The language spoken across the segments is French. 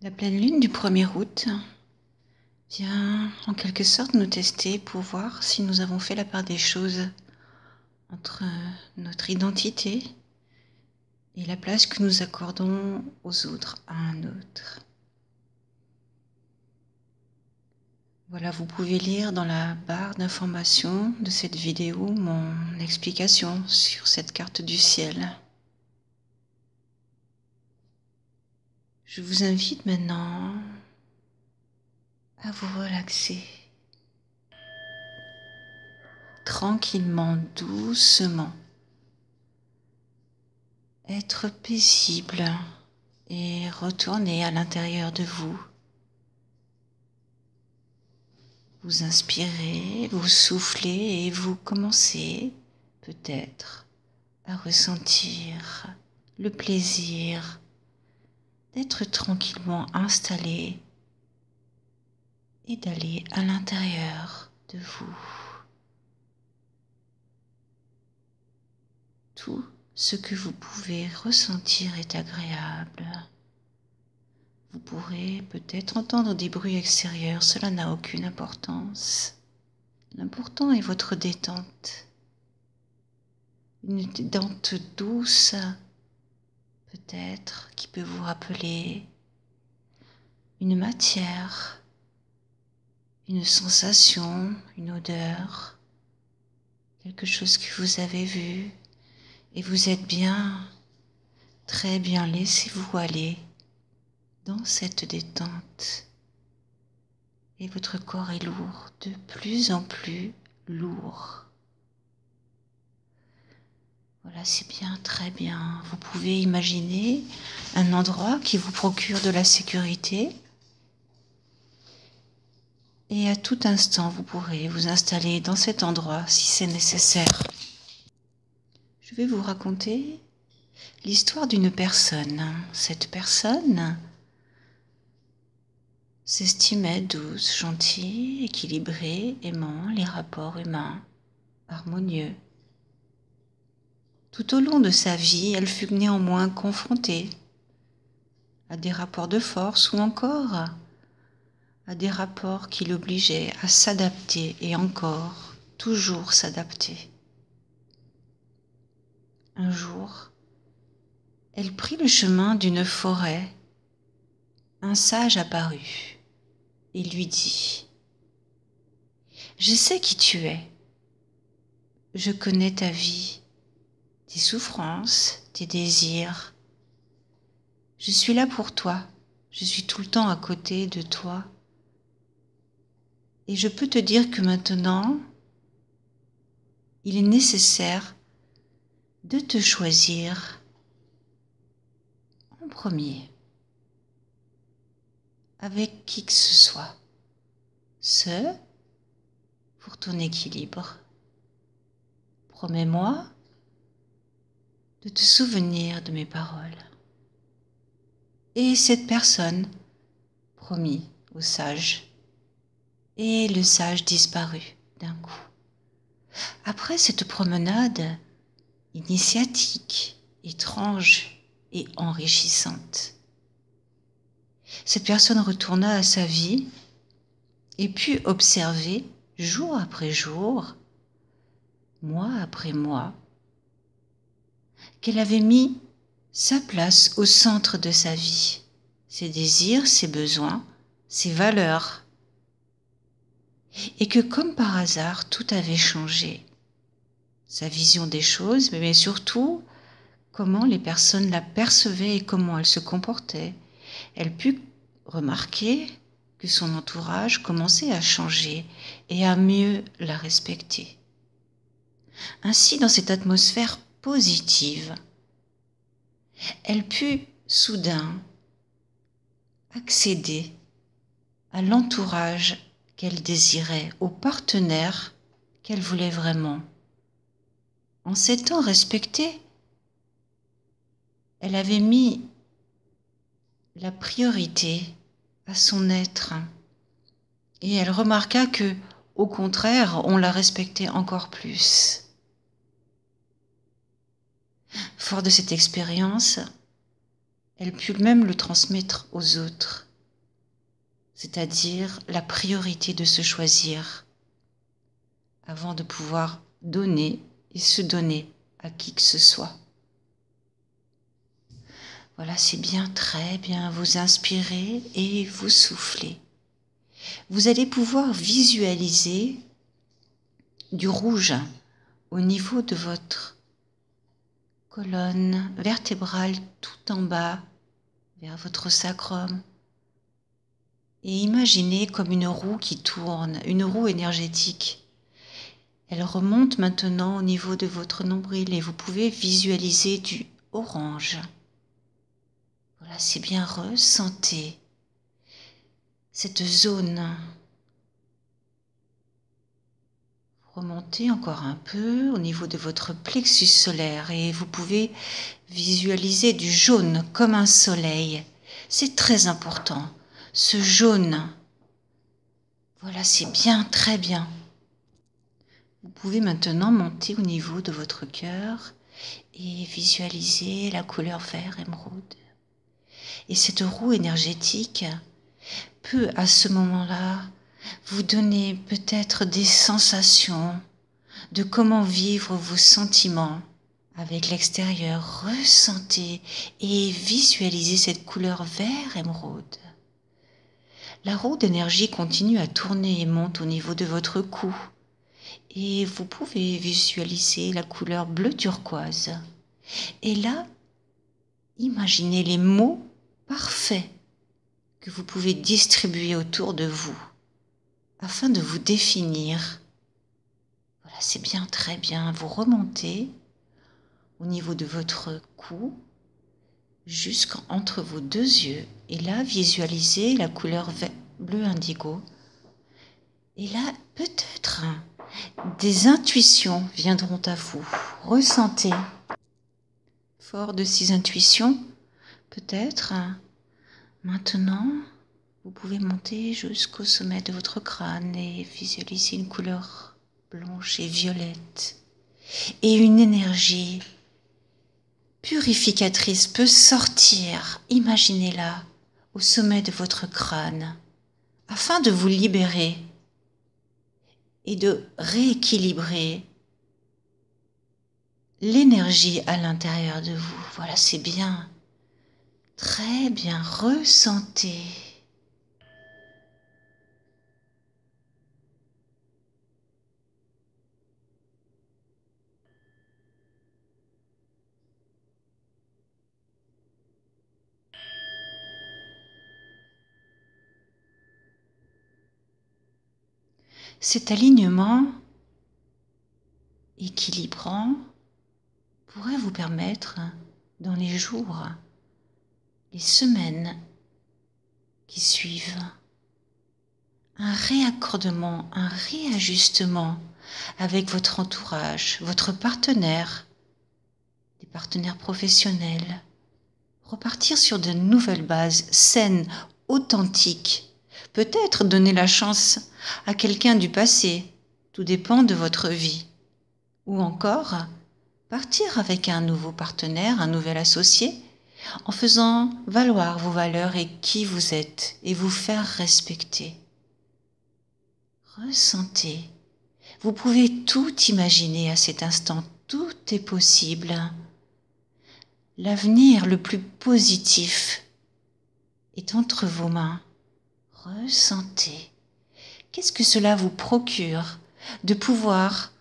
La pleine lune du 1er août vient en quelque sorte nous tester pour voir si nous avons fait la part des choses entre notre identité et la place que nous accordons aux autres à un autre. Voilà, vous pouvez lire dans la barre d'information de cette vidéo mon explication sur cette carte du ciel. Je vous invite maintenant à vous relaxer tranquillement, doucement, être paisible et retourner à l'intérieur de vous. Vous inspirez, vous soufflez et vous commencez peut-être à ressentir le plaisir d'être tranquillement installé et d'aller à l'intérieur de vous. Tout ce que vous pouvez ressentir est agréable. Vous pourrez peut-être entendre des bruits extérieurs, cela n'a aucune importance. L'important est votre détente. Une détente douce, peut-être, qui peut vous rappeler une matière, une sensation, une odeur, quelque chose que vous avez vu et vous êtes bien, très bien, laissez-vous aller dans cette détente. Et votre corps est lourd, de plus en plus lourd. Voilà, c'est bien, très bien. Vous pouvez imaginer un endroit qui vous procure de la sécurité. Et à tout instant, vous pourrez vous installer dans cet endroit si c'est nécessaire. Je vais vous raconter l'histoire d'une personne. Cette personne s'estimait douce, gentille, équilibrée, aimant les rapports humains, harmonieux. Tout au long de sa vie, elle fut néanmoins confrontée à des rapports de force ou encore à des rapports qui l'obligeaient à s'adapter et encore, toujours s'adapter. Un jour, elle prit le chemin d'une forêt. Un sage apparut et lui dit : « Je sais qui tu es. Je connais ta vie, tes souffrances, tes désirs. Je suis là pour toi. Je suis tout le temps à côté de toi. Et je peux te dire que maintenant, il est nécessaire de te choisir en premier, avec qui que ce soit, ce pour ton équilibre. Promets-moi de te souvenir de mes paroles. » Et cette personne promit au sage, et le sage disparut d'un coup. Après cette promenade initiatique, étrange et enrichissante, cette personne retourna à sa vie et put observer jour après jour, mois après mois, qu'elle avait mis sa place au centre de sa vie, ses désirs, ses besoins, ses valeurs, et que comme par hasard, tout avait changé. Sa vision des choses, mais surtout comment les personnes la percevaient et comment elle se comportait. Elle put remarquer que son entourage commençait à changer et à mieux la respecter. Ainsi, dans cette atmosphère positive, elle put soudain accéder à l'entourage qu'elle désirait, au partenaire qu'elle voulait vraiment. En s'étant respectée, elle avait mis la priorité à son être et elle remarqua que, au contraire, on la respectait encore plus. Fort de cette expérience, elle put même le transmettre aux autres c'est-à-dire la priorité de se choisir avant de pouvoir donner et se donner à qui que ce soit. Voilà, c'est bien, très bien. Vous inspirez et vous soufflez. Vous allez pouvoir visualiser du rouge au niveau de votre colonne vertébrale tout en bas vers votre sacrum. Et imaginez comme une roue qui tourne, une roue énergétique. Elle remonte maintenant au niveau de votre nombril et vous pouvez visualiser du orange. Voilà, c'est bien, ressentez cette zone. Remontez encore un peu au niveau de votre plexus solaire et vous pouvez visualiser du jaune comme un soleil. C'est très important, ce jaune. Voilà, c'est bien, très bien. Vous pouvez maintenant monter au niveau de votre cœur et visualiser la couleur vert émeraude. Et cette roue énergétique peut à ce moment-là vous donner peut-être des sensations de comment vivre vos sentiments avec l'extérieur. Ressentez et visualisez cette couleur vert émeraude. La roue d'énergie continue à tourner et monte au niveau de votre cou. Et vous pouvez visualiser la couleur bleu turquoise. Et là, imaginez les mots parfaits que vous pouvez distribuer autour de vous afin de vous définir. Voilà, c'est bien, très bien. Vous remontez au niveau de votre cou jusqu'entre vos deux yeux. Et là, visualisez la couleur bleu indigo. Et là, peut-être des intuitions viendront à vous. Ressentez. Fort de ces intuitions, peut-être maintenant, vous pouvez monter jusqu'au sommet de votre crâne et visualiser une couleur blanche et violette. Et une énergie purificatrice peut sortir, imaginez-la, au sommet de votre crâne, afin de vous libérer et de rééquilibrer l'énergie à l'intérieur de vous. Voilà, c'est bien. Très bien, ressentez. Cet alignement équilibrant pourrait vous permettre, dans les jours, les semaines qui suivent, un réaccordement, un réajustement avec votre entourage, votre partenaire, des partenaires professionnels, repartir sur de nouvelles bases saines, authentiques, peut-être donner la chance à quelqu'un du passé, tout dépend de votre vie, ou encore partir avec un nouveau partenaire, un nouvel associé, en faisant valoir vos valeurs et qui vous êtes et vous faire respecter. Ressentez. Vous pouvez tout imaginer à cet instant, tout est possible. L'avenir le plus positif est entre vos mains. Ressentez. Qu'est-ce que cela vous procure de pouvoir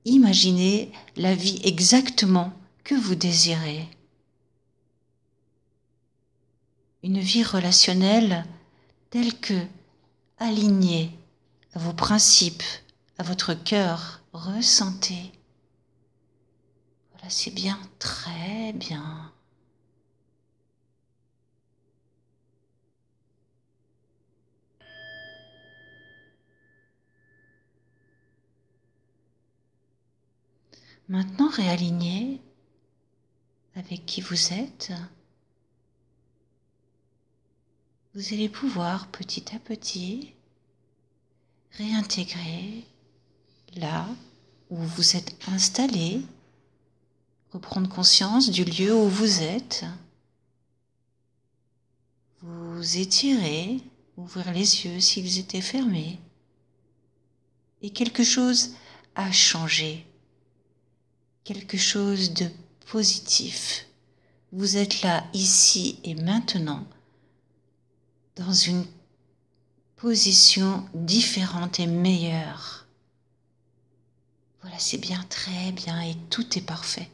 imaginer la vie exactement que vous désirez? Une vie relationnelle telle que alignée à vos principes, à votre cœur. Ressentez. Voilà, c'est bien, très bien. Maintenant, réalignez avec qui vous êtes. Vous allez pouvoir petit à petit réintégrer là où vous êtes installé, reprendre conscience du lieu où vous êtes, vous étirez ouvrir les yeux s'ils étaient fermés. Et quelque chose a changé, quelque chose de positif. Vous êtes là, ici et maintenant, dans une position différente et meilleure. Voilà, c'est bien, très bien, et tout est parfait.